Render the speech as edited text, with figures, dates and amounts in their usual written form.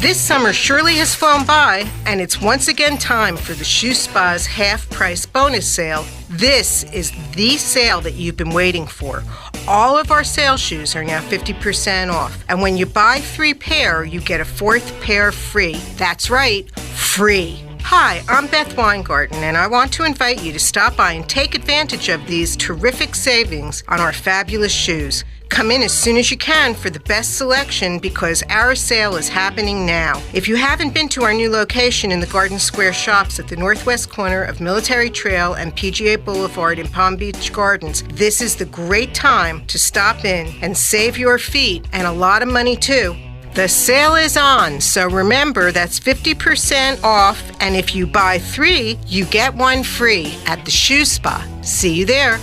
This summer surely has flown by, and it's once again time for the Shoe Spa's half-price bonus sale. This is the sale that you've been waiting for. All of our sale shoes are now 50% off, and when you buy 3 pair, you get a 4th pair free. That's right, free. Hi, I'm Beth Weingarten, and I want to invite you to stop by and take advantage of these terrific savings on our fabulous shoes. Come in as soon as you can for the best selection because our sale is happening now. If you haven't been to our new location in the Garden Square shops at the northwest corner of Military Trail and PGA Boulevard in Palm Beach Gardens, this is the great time to stop in and save your feet and a lot of money too. The sale is on, so remember that's 50% off, and if you buy 3, you get 1 free at the Shoe Spa. See you there.